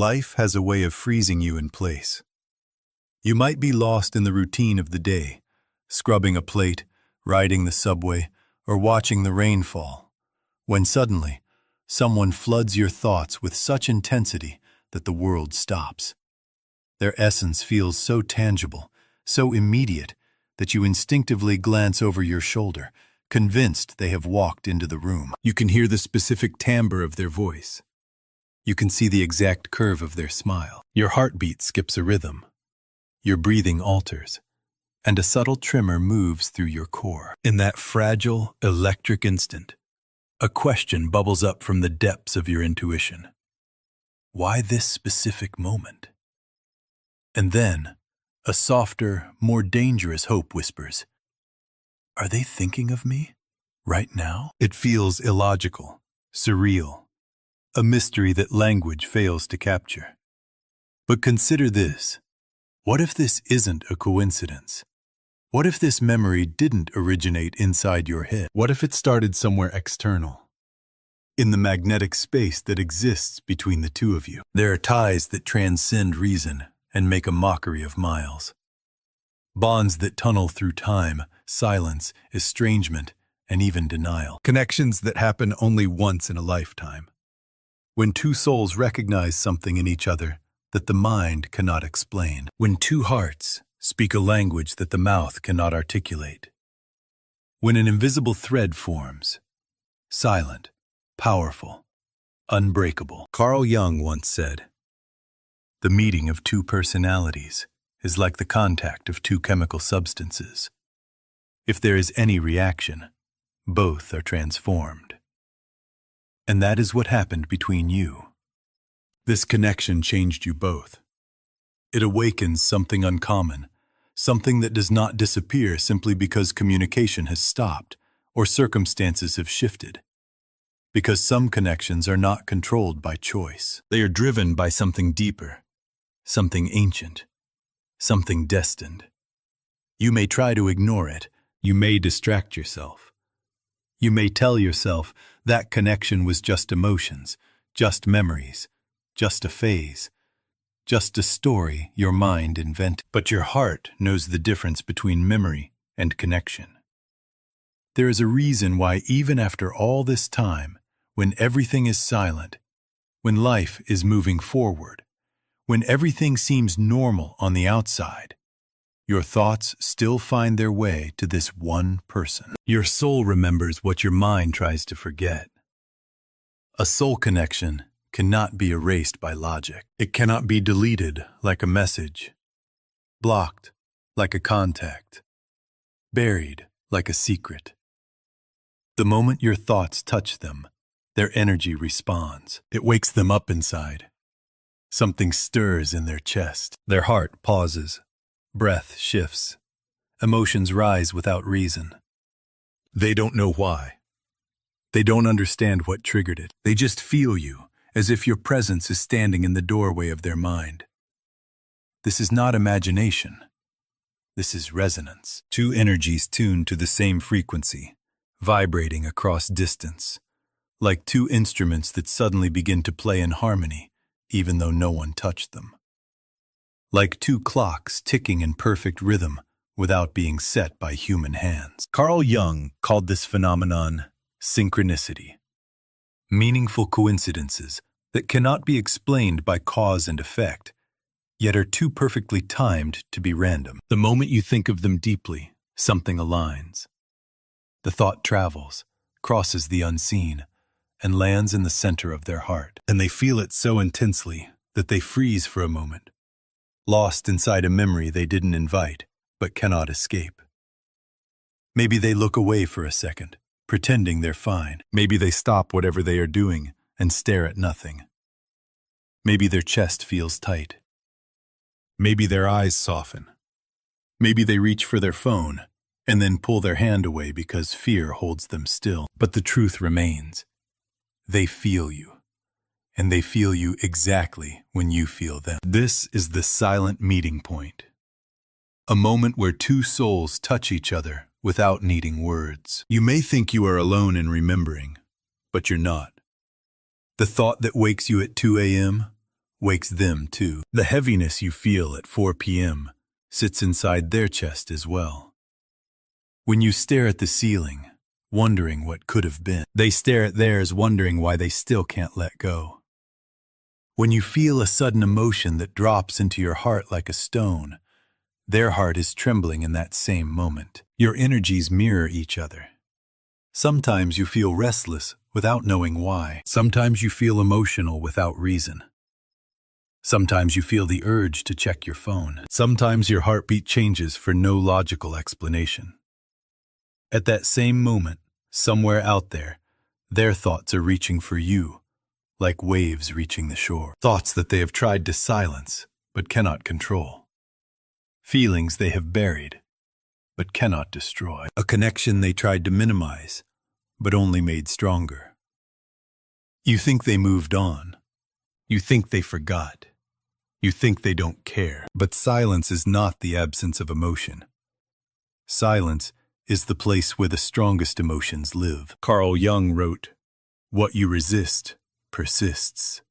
Life has a way of freezing you in place. You might be lost in the routine of the day, scrubbing a plate, riding the subway, or watching the rain fall, when suddenly, someone floods your thoughts with such intensity that the world stops. Their essence feels so tangible, so immediate, that you instinctively glance over your shoulder, convinced they have walked into the room. You can hear the specific timbre of their voice. You can see the exact curve of their smile. Your heartbeat skips a rhythm. Your breathing alters, and a subtle tremor moves through your core. In that fragile, electric instant, a question bubbles up from the depths of your intuition. Why this specific moment? And then, a softer, more dangerous hope whispers, are they thinking of me right now? It feels illogical, surreal, a mystery that language fails to capture. But consider this. What if this isn't a coincidence? What if this memory didn't originate inside your head? What if it started somewhere external? In the magnetic space that exists between the two of you. There are ties that transcend reason and make a mockery of miles. Bonds that tunnel through time, silence, estrangement, and even denial. Connections that happen only once in a lifetime. When two souls recognize something in each other that the mind cannot explain. When two hearts speak a language that the mouth cannot articulate. When an invisible thread forms, silent, powerful, unbreakable. Carl Jung once said, "The meeting of two personalities is like the contact of two chemical substances. If there is any reaction, both are transformed." And that is what happened between you. This connection changed you both. It awakens something uncommon, something that does not disappear simply because communication has stopped or circumstances have shifted. Because some connections are not controlled by choice. They are driven by something deeper, something ancient, something destined. You may try to ignore it. You may distract yourself. You may tell yourself that connection was just emotions, just memories, just a phase, just a story your mind invented. But your heart knows the difference between memory and connection. There is a reason why even after all this time, when everything is silent, when life is moving forward, when everything seems normal on the outside, your thoughts still find their way to this one person. Your soul remembers what your mind tries to forget. A soul connection cannot be erased by logic. It cannot be deleted like a message, blocked like a contact, buried like a secret. The moment your thoughts touch them, their energy responds. It wakes them up inside. Something stirs in their chest. Their heart pauses. Breath shifts. Emotions rise without reason. They don't know why. They don't understand what triggered it. They just feel you, as if your presence is standing in the doorway of their mind. This is not imagination. This is resonance. Two energies tuned to the same frequency, vibrating across distance, like two instruments that suddenly begin to play in harmony, even though no one touched them. Like two clocks ticking in perfect rhythm without being set by human hands. Carl Jung called this phenomenon synchronicity, meaningful coincidences that cannot be explained by cause and effect, yet are too perfectly timed to be random. The moment you think of them deeply, something aligns. The thought travels, crosses the unseen, and lands in the center of their heart. And they feel it so intensely that they freeze for a moment, lost inside a memory they didn't invite, but cannot escape. Maybe they look away for a second, pretending they're fine. Maybe they stop whatever they are doing and stare at nothing. Maybe their chest feels tight. Maybe their eyes soften. Maybe they reach for their phone and then pull their hand away because fear holds them still. But the truth remains. They feel you, and they feel you exactly when you feel them. This is the silent meeting point. A moment where two souls touch each other without needing words. You may think you are alone in remembering, but you're not. The thought that wakes you at 2 a.m., wakes them too. The heaviness you feel at 4 p.m. sits inside their chest as well. When you stare at the ceiling, wondering what could have been, they stare at theirs, wondering why they still can't let go. When you feel a sudden emotion that drops into your heart like a stone, their heart is trembling in that same moment. Your energies mirror each other. Sometimes you feel restless without knowing why. Sometimes you feel emotional without reason. Sometimes you feel the urge to check your phone. Sometimes your heartbeat changes for no logical explanation. At that same moment, somewhere out there, their thoughts are reaching for you, like waves reaching the shore. Thoughts that they have tried to silence, but cannot control. Feelings they have buried, but cannot destroy. A connection they tried to minimize, but only made stronger. You think they moved on. You think they forgot. You think they don't care. But silence is not the absence of emotion. Silence is the place where the strongest emotions live. Carl Jung wrote, "What you resist persists."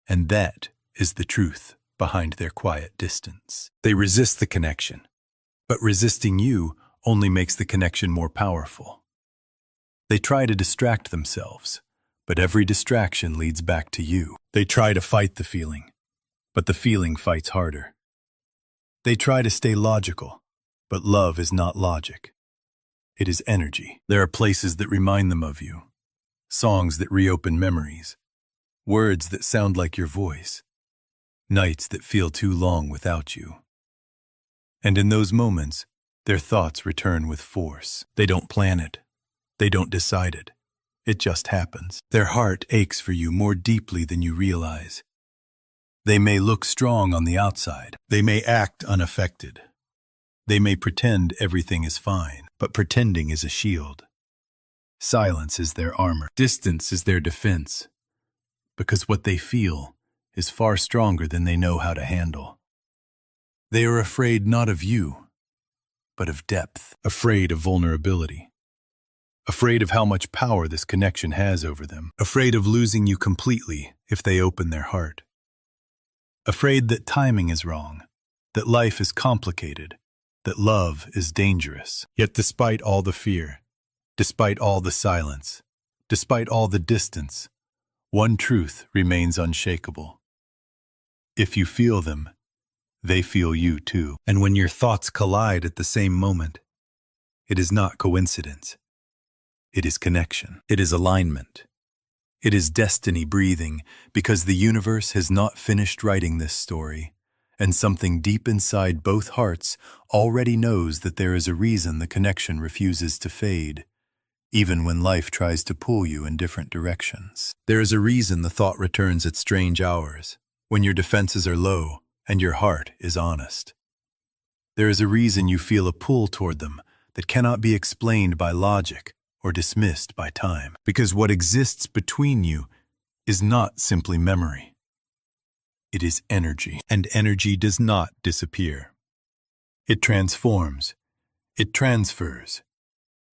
And that is the truth behind their quiet distance. They resist the connection, but resisting you only makes the connection more powerful. They try to distract themselves, but every distraction leads back to you. They try to fight the feeling, but the feeling fights harder. They try to stay logical, but love is not logic. It is energy. There are places that remind them of you, songs that reopen memories, words that sound like your voice, nights that feel too long without you. And in those moments, their thoughts return with force. They don't plan it. They don't decide it. It just happens. Their heart aches for you more deeply than you realize. They may look strong on the outside. They may act unaffected. They may pretend everything is fine, but pretending is a shield. Silence is their armor. Distance is their defense, because what they feel is far stronger than they know how to handle. They are afraid not of you, but of depth, afraid of vulnerability, afraid of how much power this connection has over them, afraid of losing you completely if they open their heart, afraid that timing is wrong, that life is complicated, that love is dangerous. Yet despite all the fear, despite all the silence, despite all the distance, one truth remains unshakable. If you feel them, they feel you too. And when your thoughts collide at the same moment, it is not coincidence. It is connection. It is alignment. It is destiny breathing, because the universe has not finished writing this story, and something deep inside both hearts already knows that there is a reason the connection refuses to fade, even when life tries to pull you in different directions. There is a reason the thought returns at strange hours, when your defenses are low and your heart is honest. There is a reason you feel a pull toward them that cannot be explained by logic or dismissed by time, because what exists between you is not simply memory. It is energy, and energy does not disappear. It transforms, it transfers,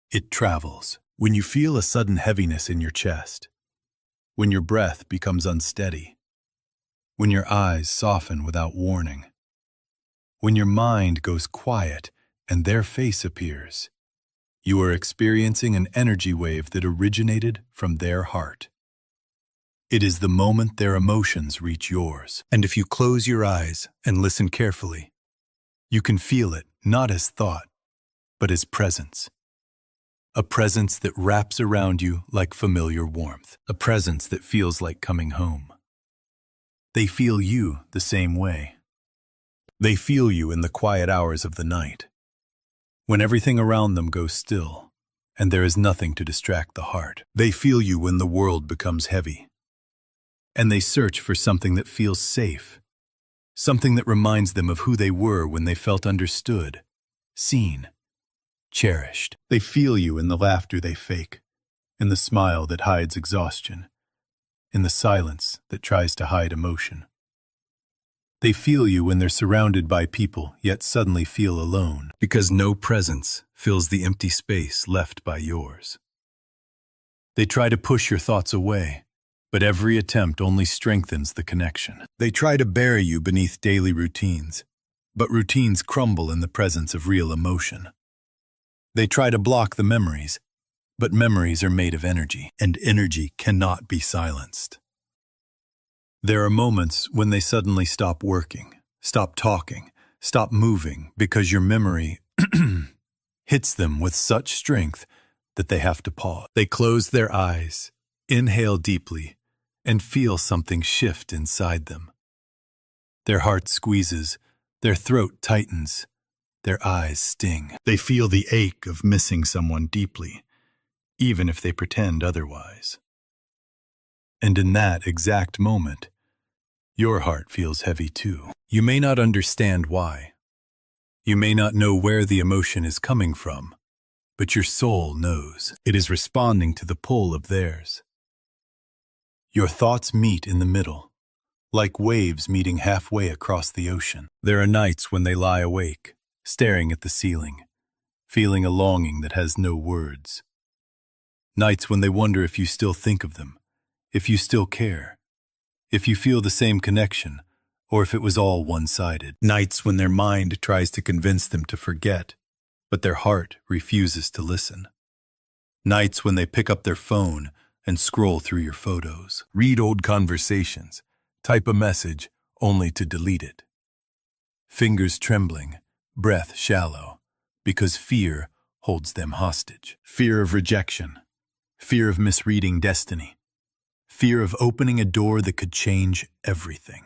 it travels. When you feel a sudden heaviness in your chest, when your breath becomes unsteady, when your eyes soften without warning, when your mind goes quiet and their face appears, you are experiencing an energy wave that originated from their heart. It is the moment their emotions reach yours. And if you close your eyes and listen carefully, you can feel it not as thought, but as presence. A presence that wraps around you like familiar warmth. A presence that feels like coming home. They feel you the same way. They feel you in the quiet hours of the night, when everything around them goes still and there is nothing to distract the heart. They feel you when the world becomes heavy, and they search for something that feels safe, something that reminds them of who they were when they felt understood, seen, cherished. They feel you in the laughter they fake, in the smile that hides exhaustion, in the silence that tries to hide emotion. They feel you when they're surrounded by people, yet suddenly feel alone, because no presence fills the empty space left by yours. They try to push your thoughts away, but every attempt only strengthens the connection. They try to bury you beneath daily routines, but routines crumble in the presence of real emotion. They try to block the memories, but memories are made of energy, and energy cannot be silenced. There are moments when they suddenly stop working, stop talking, stop moving, because your memory hits them with such strength that they have to pause. They close their eyes, inhale deeply, and feel something shift inside them. Their heart squeezes, their throat tightens, their eyes sting. They feel the ache of missing someone deeply, even if they pretend otherwise. And in that exact moment, your heart feels heavy too. You may not understand why. You may not know where the emotion is coming from, but your soul knows. It is responding to the pull of theirs. Your thoughts meet in the middle, like waves meeting halfway across the ocean. There are nights when they lie awake, staring at the ceiling, feeling a longing that has no words. Nights when they wonder if you still think of them, if you still care, if you feel the same connection, or if it was all one-sided. Nights when their mind tries to convince them to forget, but their heart refuses to listen. Nights when they pick up their phone and scroll through your photos, read old conversations, type a message only to delete it. Fingers trembling, breath shallow, because fear holds them hostage. Fear of rejection, fear of misreading destiny, fear of opening a door that could change everything.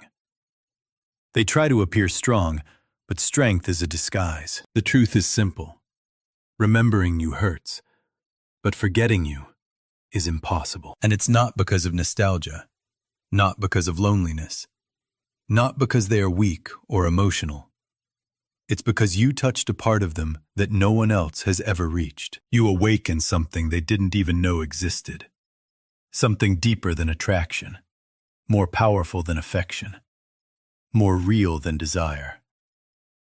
They try to appear strong, but strength is a disguise. The truth is simple. Remembering you hurts, but forgetting you is impossible. And it's not because of nostalgia, not because of loneliness, not because they are weak or emotional. It's because you touched a part of them that no one else has ever reached. You awakened something they didn't even know existed. Something deeper than attraction, more powerful than affection, more real than desire.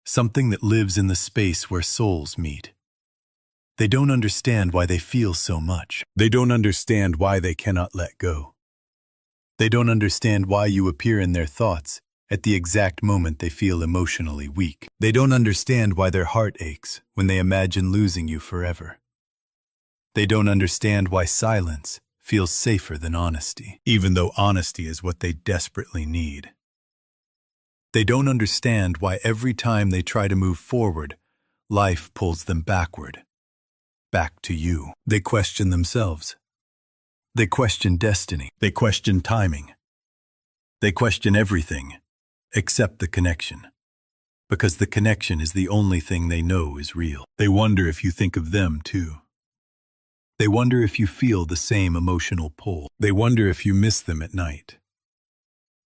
Something that lives in the space where souls meet. They don't understand why they feel so much. They don't understand why they cannot let go. They don't understand why you appear in their thoughts at the exact moment they feel emotionally weak. They don't understand why their heart aches when they imagine losing you forever. They don't understand why silence feels safer than honesty, even though honesty is what they desperately need. They don't understand why every time they try to move forward, life pulls them backward, back to you. They question themselves. They question destiny. They question timing. They question everything except the connection, because the connection is the only thing they know is real. They wonder if you think of them too. They wonder if you feel the same emotional pull. They wonder if you miss them at night.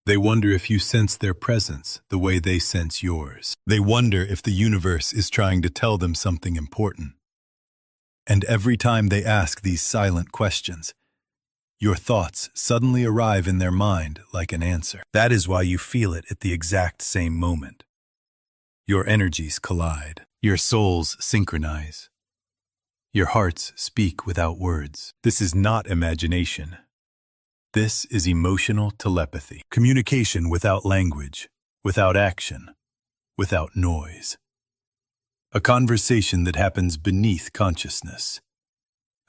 They wonder if you sense their presence the way they sense yours. They wonder if the universe is trying to tell them something important. And every time they ask these silent questions, your thoughts suddenly arrive in their mind like an answer. That is why you feel it at the exact same moment. Your energies collide. Your souls synchronize. Your hearts speak without words. This is not imagination. This is emotional telepathy. Communication without language, without action, without noise. A conversation that happens beneath consciousness.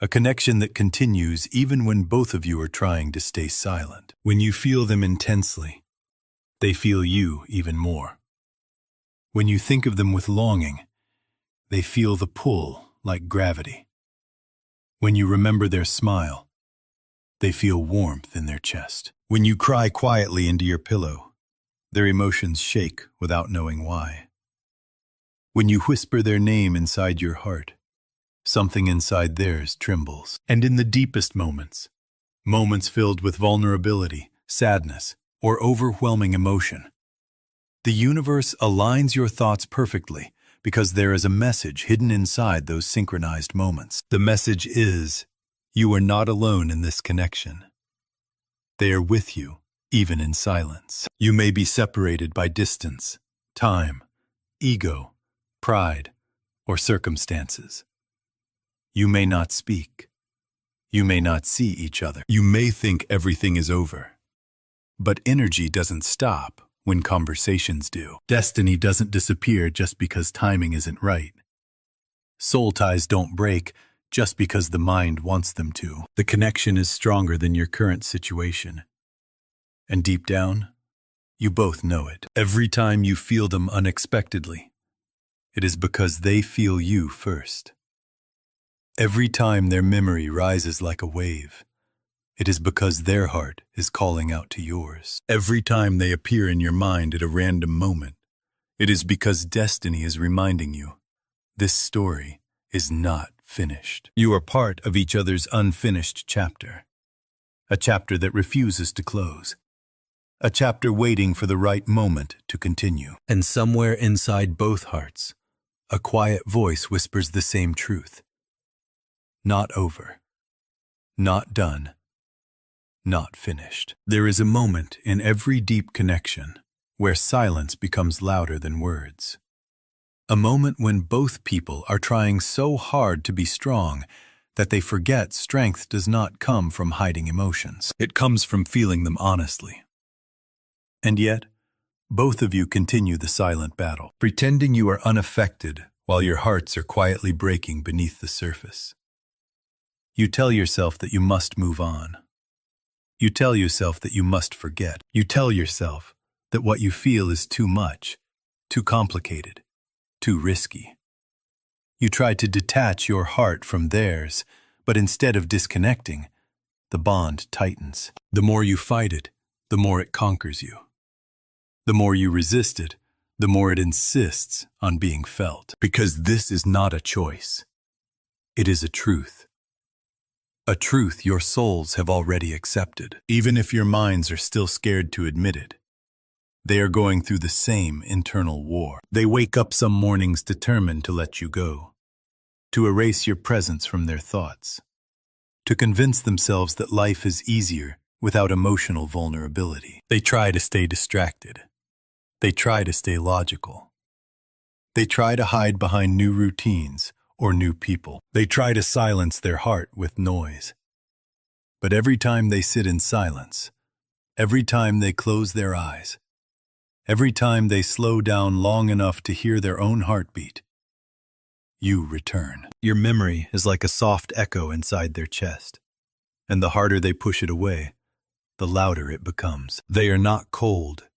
A connection that continues even when both of you are trying to stay silent. When you feel them intensely, they feel you even more. When you think of them with longing, they feel the pull like gravity. When you remember their smile, they feel warmth in their chest. When you cry quietly into your pillow, their emotions shake without knowing why. When you whisper their name inside your heart, something inside theirs trembles. And in the deepest moments, moments filled with vulnerability, sadness, or overwhelming emotion, the universe aligns your thoughts perfectly because there is a message hidden inside those synchronized moments. The message is, you are not alone in this connection. They are with you, even in silence. You may be separated by distance, time, ego, pride, or circumstances. You may not speak. You may not see each other. You may think everything is over. But energy doesn't stop when conversations do. Destiny doesn't disappear just because timing isn't right. Soul ties don't break just because the mind wants them to. The connection is stronger than your current situation. And deep down, you both know it. Every time you feel them unexpectedly, it is because they feel you first. Every time their memory rises like a wave, it is because their heart is calling out to yours. Every time they appear in your mind at a random moment, it is because destiny is reminding you, this story is not finished. You are part of each other's unfinished chapter. A chapter that refuses to close. A chapter waiting for the right moment to continue. And somewhere inside both hearts, a quiet voice whispers the same truth. Not over. Not done. Not finished. There is a moment in every deep connection where silence becomes louder than words. A moment when both people are trying so hard to be strong that they forget strength does not come from hiding emotions. It comes from feeling them honestly. And yet, both of you continue the silent battle, pretending you are unaffected while your hearts are quietly breaking beneath the surface. You tell yourself that you must move on. You tell yourself that you must forget. You tell yourself that what you feel is too much, too complicated, too risky. You try to detach your heart from theirs, but instead of disconnecting, the bond tightens. The more you fight it, the more it conquers you. The more you resist it, the more it insists on being felt. Because this is not a choice. It is a truth. A truth your souls have already accepted, even if your minds are still scared to admit it. They are going through the same internal war. They wake up some mornings determined to let you go, to erase your presence from their thoughts, to convince themselves that life is easier without emotional vulnerability. They try to stay distracted. They try to stay logical. They try to hide behind new routines or new people. They try to silence their heart with noise. But every time they sit in silence, every time they close their eyes, every time they slow down long enough to hear their own heartbeat, you return. Your memory is like a soft echo inside their chest, and the harder they push it away, the louder it becomes. They are not cold.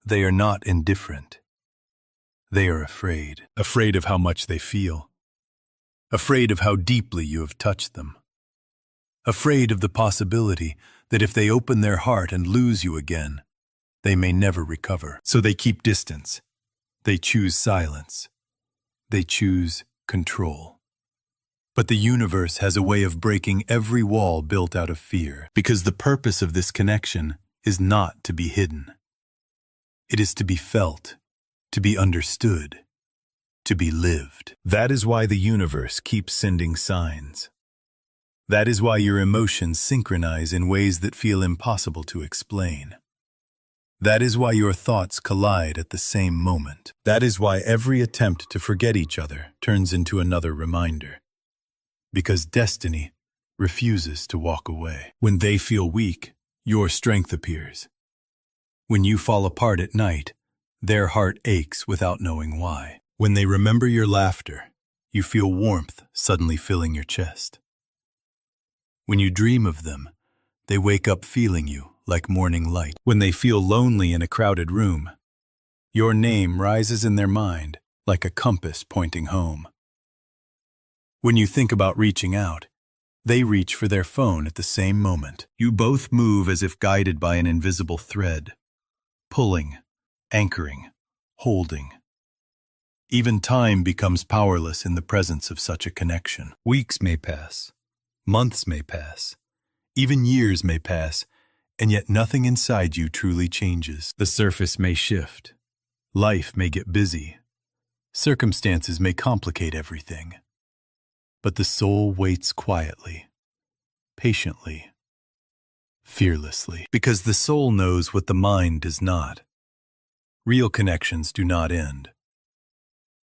They are not indifferent. They are afraid. Afraid of how much they feel. Afraid of how deeply you have touched them. Afraid of the possibility that if they open their heart and lose you again, they may never recover. So they keep distance. They choose silence. They choose control. But the universe has a way of breaking every wall built out of fear, because the purpose of this connection is not to be hidden. It is to be felt, to be understood, to be lived. That is why the universe keeps sending signs. That is why your emotions synchronize in ways that feel impossible to explain. That is why your thoughts collide at the same moment. That is why every attempt to forget each other turns into another reminder. Because destiny refuses to walk away. When they feel weak, your strength appears. When you fall apart at night, their heart aches without knowing why. When they remember your laughter, you feel warmth suddenly filling your chest. When you dream of them, they wake up feeling you like morning light. When they feel lonely in a crowded room, your name rises in their mind like a compass pointing home. When you think about reaching out, they reach for their phone at the same moment. You both move as if guided by an invisible thread, pulling, anchoring, holding. Even time becomes powerless in the presence of such a connection. Weeks may pass, months may pass, even years may pass, and yet nothing inside you truly changes. The surface may shift, life may get busy, circumstances may complicate everything. But the soul waits quietly, patiently, fearlessly. Because the soul knows what the mind does not. Real connections do not end.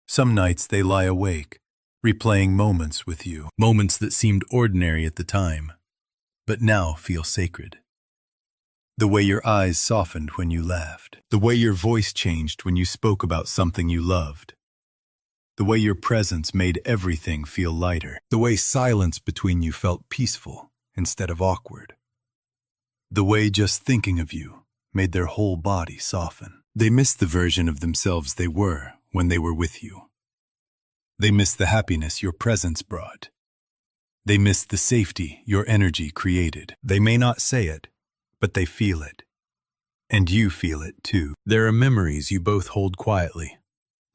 Some nights they lie awake, replaying moments with you, moments that seemed ordinary at the time, but now feel sacred. The way your eyes softened when you laughed, the way your voice changed when you spoke about something you loved, the way your presence made everything feel lighter, the way silence between you felt peaceful instead of awkward, the way just thinking of you made their whole body soften. They missed the version of themselves they were when they were with you. They missed the happiness your presence brought. They missed the safety your energy created. They may not say it, but they feel it. And you feel it too. There are memories you both hold quietly,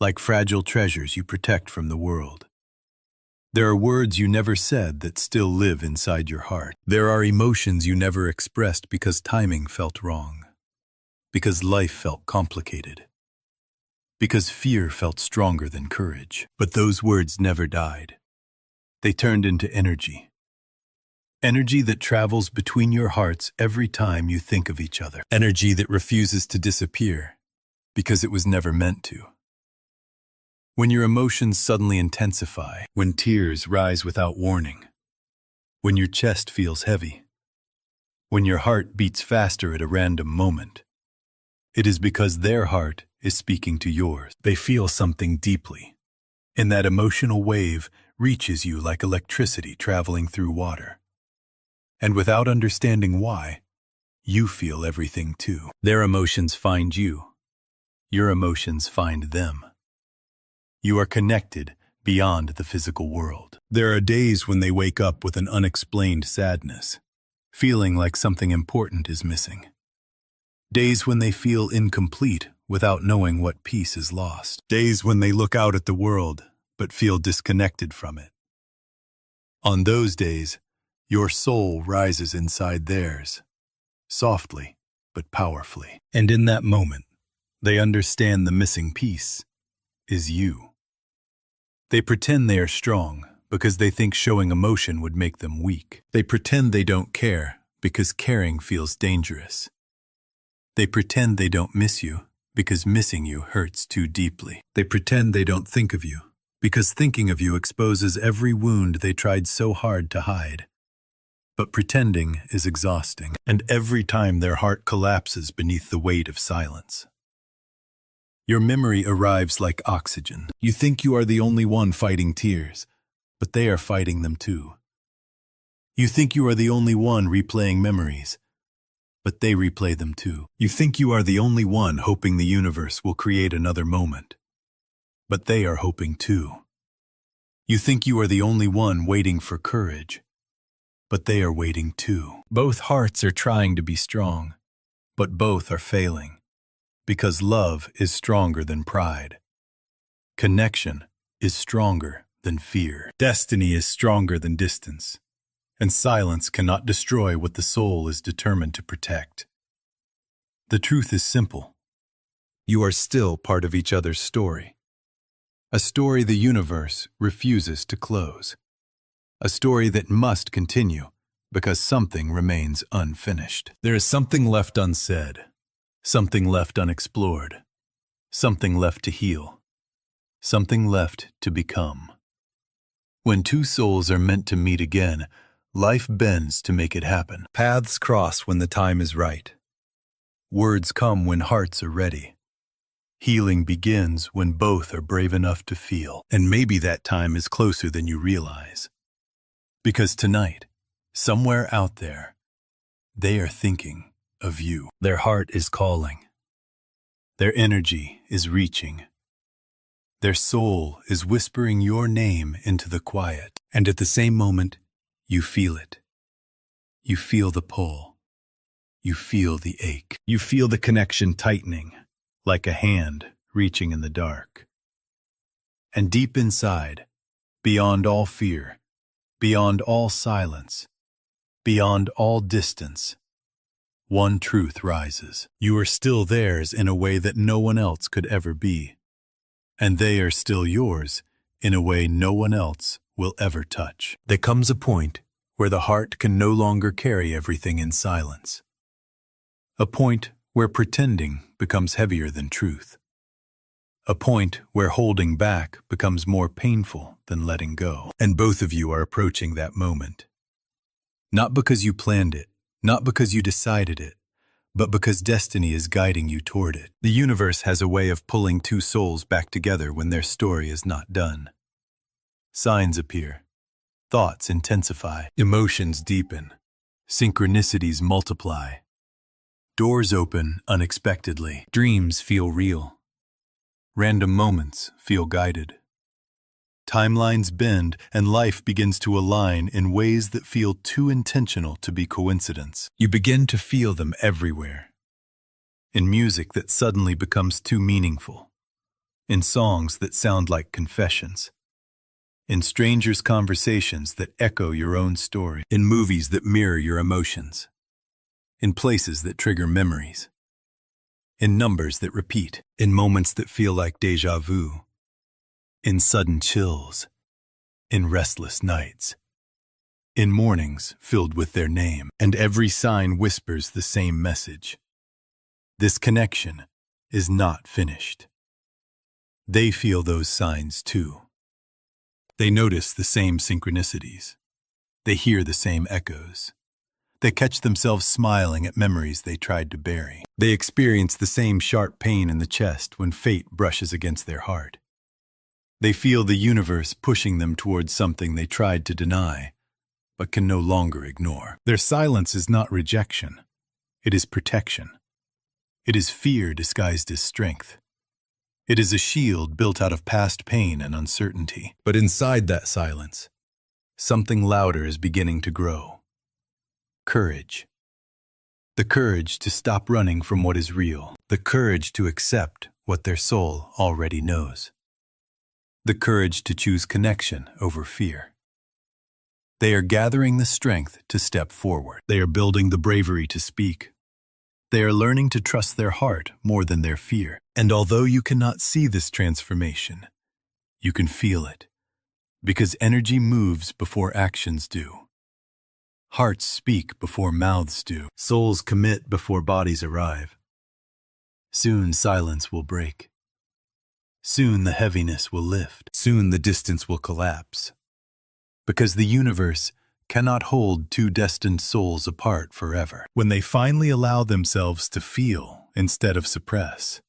like fragile treasures you protect from the world. There are words you never said that still live inside your heart. There are emotions you never expressed because timing felt wrong, because life felt complicated, because fear felt stronger than courage. But those words never died. They turned into energy. Energy that travels between your hearts every time you think of each other. Energy that refuses to disappear because it was never meant to. When your emotions suddenly intensify, when tears rise without warning, when your chest feels heavy, when your heart beats faster at a random moment, it is because their heart is speaking to yours. They feel something deeply, and that emotional wave reaches you like electricity traveling through water. And without understanding why, you feel everything too. Their emotions find you. Your emotions find them. You are connected beyond the physical world. There are days when they wake up with an unexplained sadness, feeling like something important is missing. Days when they feel incomplete without knowing what piece is lost. Days when they look out at the world but feel disconnected from it. On those days, your soul rises inside theirs, softly but powerfully. And in that moment, they understand the missing piece is you. They pretend they are strong because they think showing emotion would make them weak. They pretend they don't care because caring feels dangerous. They pretend they don't miss you because missing you hurts too deeply. They pretend they don't think of you because thinking of you exposes every wound they tried so hard to hide. But pretending is exhausting, and every time their heart collapses beneath the weight of silence. Your memory arrives like oxygen. You think you are the only one fighting tears, but they are fighting them too. You think you are the only one replaying memories, but they replay them too. You think you are the only one hoping the universe will create another moment, but they are hoping too. You think you are the only one waiting for courage, but they are waiting too. Both hearts are trying to be strong, but both are failing. Because love is stronger than pride. Connection is stronger than fear. Destiny is stronger than distance. And silence cannot destroy what the soul is determined to protect. The truth is simple. You are still part of each other's story. A story the universe refuses to close. A story that must continue because something remains unfinished. There is something left unsaid. Something left unexplored, something left to heal, something left to become. When two souls are meant to meet again, life bends to make it happen. Paths cross when the time is right. Words come when hearts are ready. Healing begins when both are brave enough to feel. And maybe that time is closer than you realize. Because tonight, somewhere out there, they are thinking of you. Their heart is calling. Their energy is reaching. Their soul is whispering your name into the quiet. And at the same moment, you feel it. You feel the pull. You feel the ache. You feel the connection tightening, like a hand reaching in the dark. And deep inside, beyond all fear, beyond all silence, beyond all distance, one truth rises. You are still theirs in a way that no one else could ever be. And they are still yours in a way no one else will ever touch. There comes a point where the heart can no longer carry everything in silence. A point where pretending becomes heavier than truth. A point where holding back becomes more painful than letting go. And both of you are approaching that moment. Not because you planned it, not because you decided it, but because destiny is guiding you toward it. The universe has a way of pulling two souls back together when their story is not done. Signs appear. Thoughts intensify. Emotions deepen. Synchronicities multiply. Doors open unexpectedly. Dreams feel real. Random moments feel guided. Timelines bend and life begins to align in ways that feel too intentional to be coincidence. You begin to feel them everywhere. In music that suddenly becomes too meaningful. In songs that sound like confessions. In strangers' conversations that echo your own story. In movies that mirror your emotions. In places that trigger memories. In numbers that repeat. In moments that feel like déjà vu. In sudden chills, in restless nights, in mornings filled with their name, and every sign whispers the same message. This connection is not finished. They feel those signs too. They notice the same synchronicities. They hear the same echoes. They catch themselves smiling at memories they tried to bury. They experience the same sharp pain in the chest when fate brushes against their heart. They feel the universe pushing them towards something they tried to deny, but can no longer ignore. Their silence is not rejection. It is protection. It is fear disguised as strength. It is a shield built out of past pain and uncertainty. But inside that silence, something louder is beginning to grow. Courage. The courage to stop running from what is real. The courage to accept what their soul already knows. The courage to choose connection over fear. They are gathering the strength to step forward. They are building the bravery to speak. They are learning to trust their heart more than their fear. And although you cannot see this transformation, you can feel it, because energy moves before actions do. Hearts speak before mouths do. Souls commit before bodies arrive. Soon silence will break. Soon the heaviness will lift. Soon the distance will collapse. Because the universe cannot hold two destined souls apart forever. When they finally allow themselves to feel instead of suppress,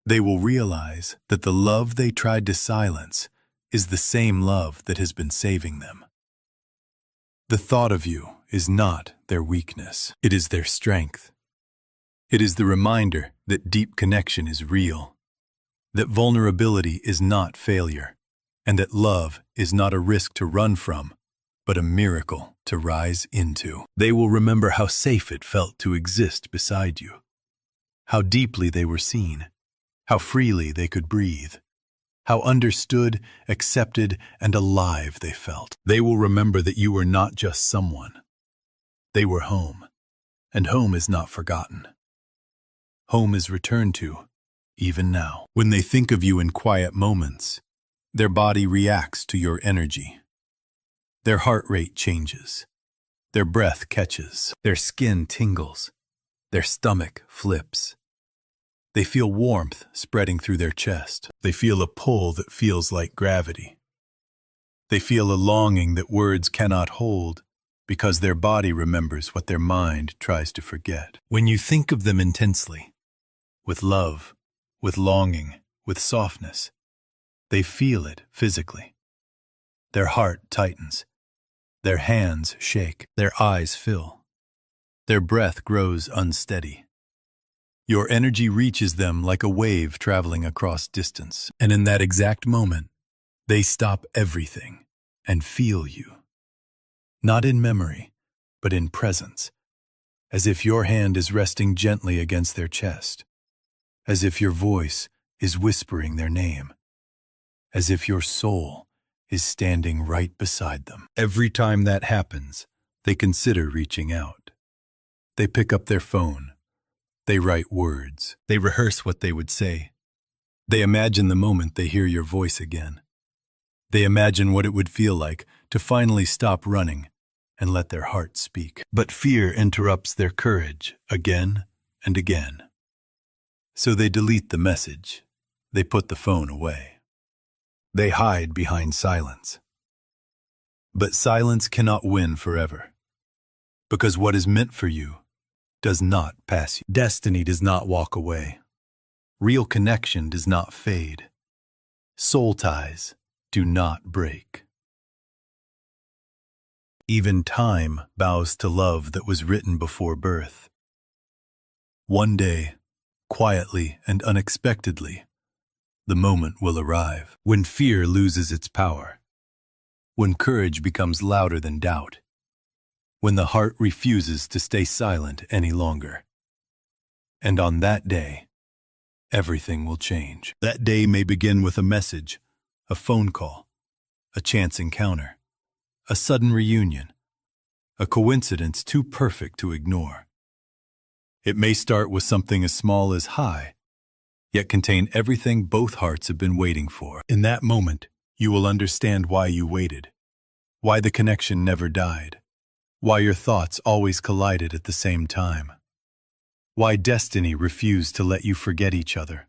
they will realize that the love they tried to silence is the same love that has been saving them. The thought of you is not their weakness. It is their strength. It is the reminder that deep connection is real. That vulnerability is not failure, and that love is not a risk to run from, but a miracle to rise into. They will remember how safe it felt to exist beside you, how deeply they were seen, how freely they could breathe, how understood, accepted, and alive they felt. They will remember that you were not just someone. They were home, and home is not forgotten. Home is returned to, even now. When they think of you in quiet moments, their body reacts to your energy. Their heart rate changes. Their breath catches. Their skin tingles. Their stomach flips. They feel warmth spreading through their chest. They feel a pull that feels like gravity. They feel a longing that words cannot hold because their body remembers what their mind tries to forget. When you think of them intensely, with love, with longing, with softness, they feel it physically. Their heart tightens. Their hands shake. Their eyes fill. Their breath grows unsteady. Your energy reaches them like a wave traveling across distance. And in that exact moment, they stop everything and feel you. Not in memory, but in presence, as if your hand is resting gently against their chest. As if your voice is whispering their name, as if your soul is standing right beside them. Every time that happens, they consider reaching out. They pick up their phone. They write words. They rehearse what they would say. They imagine the moment they hear your voice again. They imagine what it would feel like to finally stop running and let their heart speak. But fear interrupts their courage again and again. So they delete the message. They put the phone away. They hide behind silence. But silence cannot win forever, because what is meant for you does not pass you. Destiny does not walk away. Real connection does not fade. Soul ties do not break. Even time bows to love that was written before birth. One day, quietly and unexpectedly, the moment will arrive when fear loses its power, when courage becomes louder than doubt, when the heart refuses to stay silent any longer. And on that day, everything will change. That day may begin with a message, a phone call, a chance encounter, a sudden reunion, a coincidence too perfect to ignore. It may start with something as small as hi, yet contain everything both hearts have been waiting for. In that moment, you will understand why you waited, why the connection never died, why your thoughts always collided at the same time, why destiny refused to let you forget each other,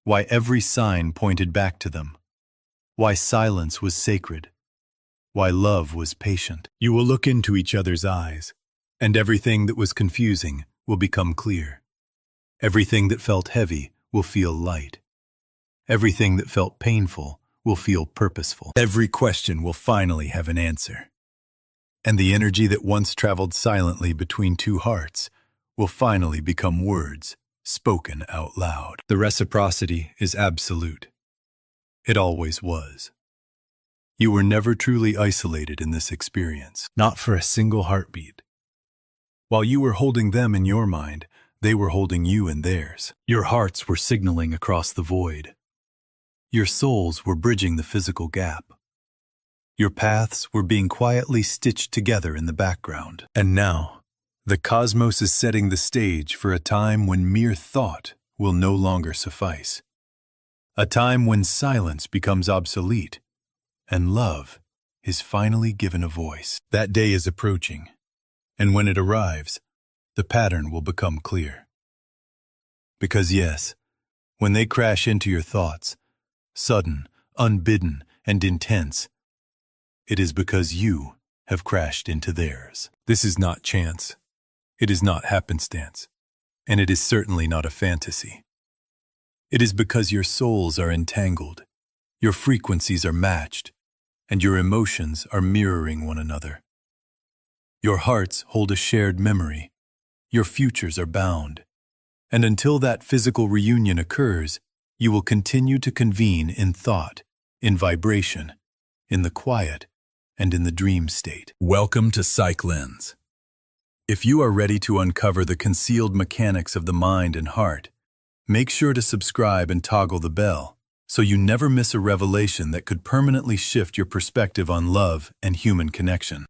why every sign pointed back to them, why silence was sacred, why love was patient. You will look into each other's eyes, and everything that was confusing will become clear. Everything that felt heavy will feel light. Everything that felt painful will feel purposeful. Every question will finally have an answer. And the energy that once traveled silently between two hearts will finally become words spoken out loud. The reciprocity is absolute. It always was. You were never truly isolated in this experience, not for a single heartbeat. While you were holding them in your mind, they were holding you in theirs. Your hearts were signaling across the void. Your souls were bridging the physical gap. Your paths were being quietly stitched together in the background. And now, the cosmos is setting the stage for a time when mere thought will no longer suffice. A time when silence becomes obsolete, and love is finally given a voice. That day is approaching. And when it arrives, the pattern will become clear. Because yes, when they crash into your thoughts, sudden, unbidden, and intense, it is because you have crashed into theirs. This is not chance. It is not happenstance. And it is certainly not a fantasy. It is because your souls are entangled, your frequencies are matched, and your emotions are mirroring one another. Your hearts hold a shared memory. Your futures are bound. And until that physical reunion occurs, you will continue to convene in thought, in vibration, in the quiet, and in the dream state. Welcome to Psych Lens. If you are ready to uncover the concealed mechanics of the mind and heart, make sure to subscribe and toggle the bell so you never miss a revelation that could permanently shift your perspective on love and human connection.